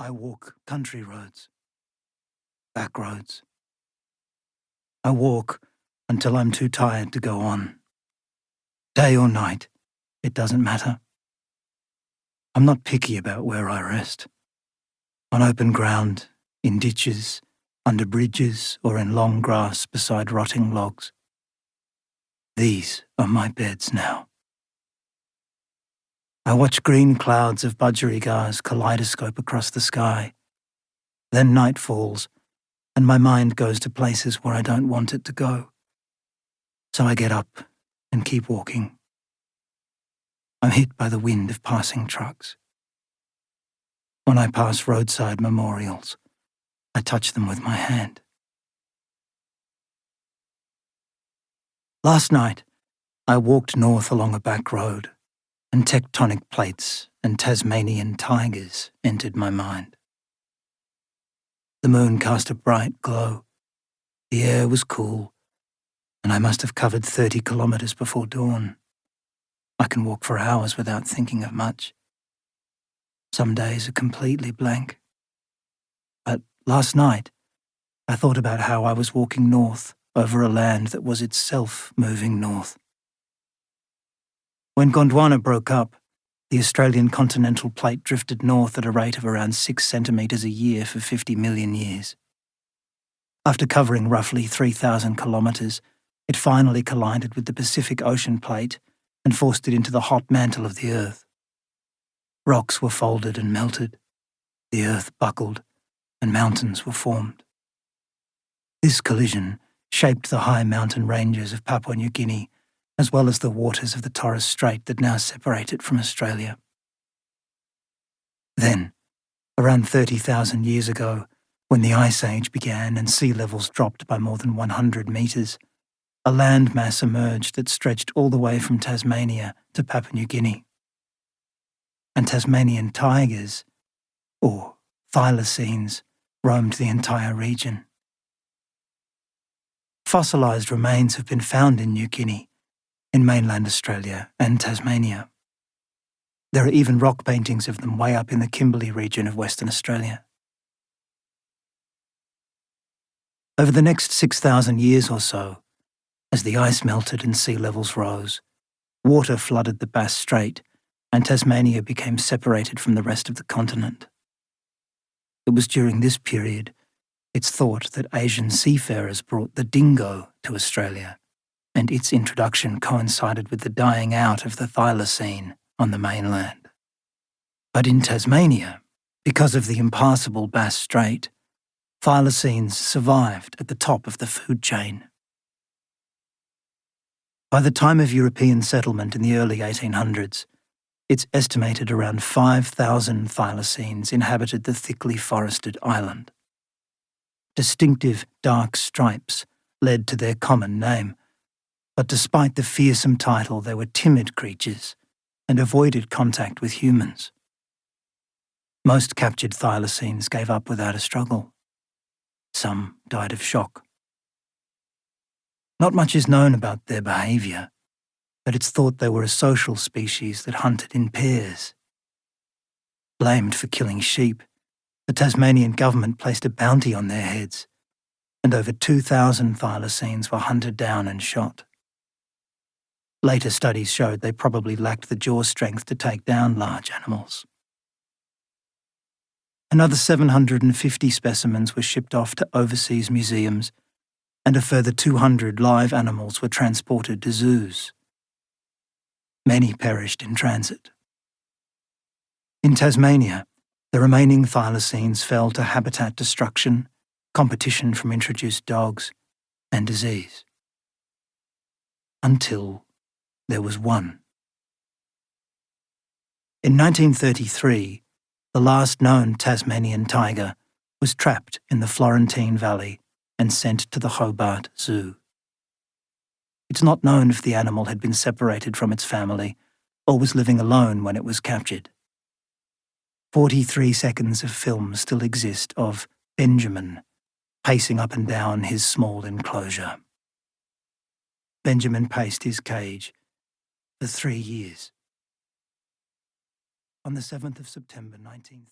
I walk country roads, back roads. I walk until I'm too tired to go on. Day or night, it doesn't matter. I'm not picky about where I rest. On open ground, in ditches, under bridges, or in long grass beside rotting logs. These are my beds now. I watch green clouds of budgerigars kaleidoscope across the sky. Then night falls, and my mind goes to places where I don't want it to go. So I get up and keep walking. I'm hit by the wind of passing trucks. When I pass roadside memorials, I touch them with my hand. Last night, I walked north along a back road, and tectonic plates and Tasmanian tigers entered my mind. The moon cast a bright glow. The air was cool, and I must have covered 30 kilometres before dawn. I can walk for hours without thinking of much. Some days are completely blank. But last night, I thought about how I was walking north over a land that was itself moving north. When Gondwana broke up, the Australian continental plate drifted north at a rate of around 6 centimetres a year for 50 million years. After covering roughly 3,000 kilometres, it finally collided with the Pacific Ocean plate and forced it into the hot mantle of the Earth. Rocks were folded and melted, the Earth buckled, and mountains were formed. This collision shaped the high mountain ranges of Papua New Guinea, as well as the waters of the Torres Strait that now separate it from Australia. Then, around 30,000 years ago, when the Ice Age began and sea levels dropped by more than 100 metres, a landmass emerged that stretched all the way from Tasmania to Papua New Guinea. And Tasmanian tigers, or thylacines, roamed the entire region. Fossilised remains have been found in New Guinea, in mainland Australia and Tasmania. There are even rock paintings of them way up in the Kimberley region of Western Australia. Over the next 6,000 years or so, as the ice melted and sea levels rose, water flooded the Bass Strait and Tasmania became separated from the rest of the continent. It was during this period it's thought that Asian seafarers brought the dingo to Australia, and its introduction coincided with the dying out of the thylacine on the mainland. But in Tasmania, because of the impassable Bass Strait, thylacines survived at the top of the food chain. By the time of European settlement in the early 1800s, it's estimated around 5,000 thylacines inhabited the thickly forested island. Distinctive dark stripes led to their common name, but despite the fearsome title, they were timid creatures and avoided contact with humans. Most captured thylacines gave up without a struggle. Some died of shock. Not much is known about their behaviour, but it's thought they were a social species that hunted in pairs. Blamed for killing sheep, the Tasmanian government placed a bounty on their heads, and over 2,000 thylacines were hunted down and shot. Later studies showed they probably lacked the jaw strength to take down large animals. Another 750 specimens were shipped off to overseas museums, and a further 200 live animals were transported to zoos. Many perished in transit. In Tasmania, the remaining thylacines fell to habitat destruction, competition from introduced dogs, and disease. Until there was one. In 1933, the last known Tasmanian tiger was trapped in the Florentine Valley and sent to the Hobart Zoo. It's not known if the animal had been separated from its family or was living alone when it was captured. 43 seconds of film still exist of Benjamin pacing up and down his small enclosure. Benjamin paced his cage for 3 years. On the 7th of September 1930.